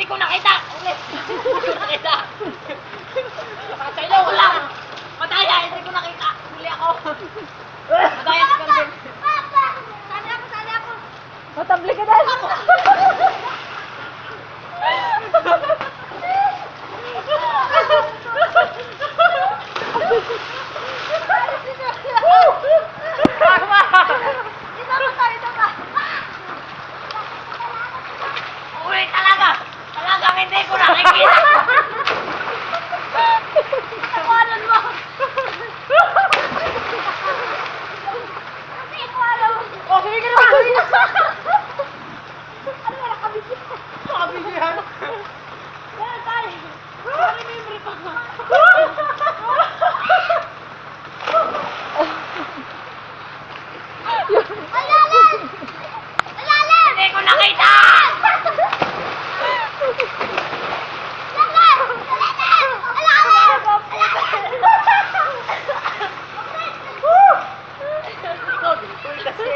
ko nakita! Ulit! Hindi ko nakita! Nakasailaw ko lang! Madaya, hindi ko nakita! Huli ako! Madaya si Calvin! Papa! Sali ako! Matabli ka dahil. Uwi talaga! Talagang hindi ko nakikita! Tawanan mo! Kasi ko alam! Okay ka naman! Ano wala kami dito? Sabi niya! Wala tayo! Remember pa nga! Alalan! Alalan! Hindi ko nakita! Alalan! Alalan! Alalan! Ikaw, dito kasi!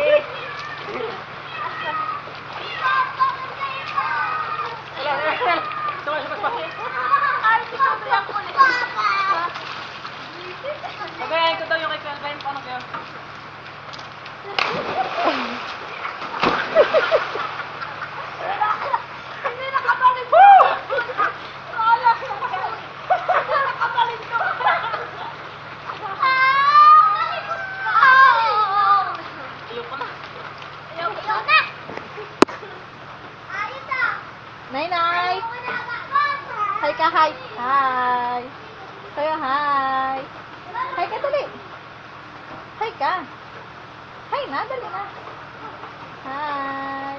Wala, wala, wala! Sumas pa! Ay, sinabi ako ulit. Papa! Sabayan ko daw yung kay Calvin. Paano kayo? Hindi nakabalik ko! Wala! Hindi nakabalik ko! Ayoko na. Ayoko na! Ayos ah! Nay-nay. Ayoko na! Hi ka, hi. Hi. Kayo, hi. Hi ka, dali. Hi ka. Hi na, dali na. Hi.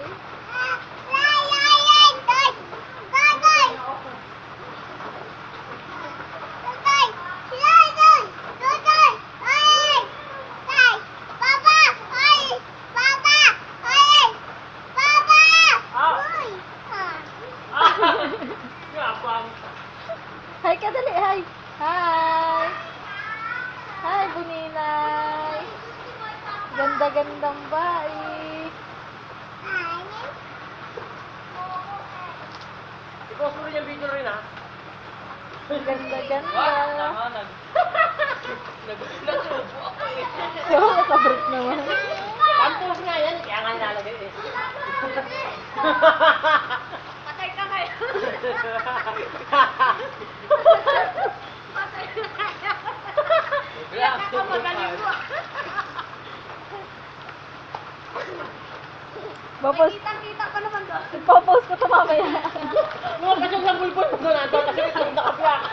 Gapang. Hi ka, dali, hi. Hi. Hi, Buninay. Ganda-gandang bae. I-post mo rin yung video rin, ha? Ganda-ganda. Tama, nagsubo ako eh. Oo, kasabrot naman. Pampus nga yan, kaya nga nilalagay eh. Patay ka ngayon! Patay ka ngayon! Wala, Magaling mo! Popost, Kitang-kita ko naman doon! popost ko ito mamaya. Mga kasong lang bulbul mo doon, Anton, kasi ito nakapiyak.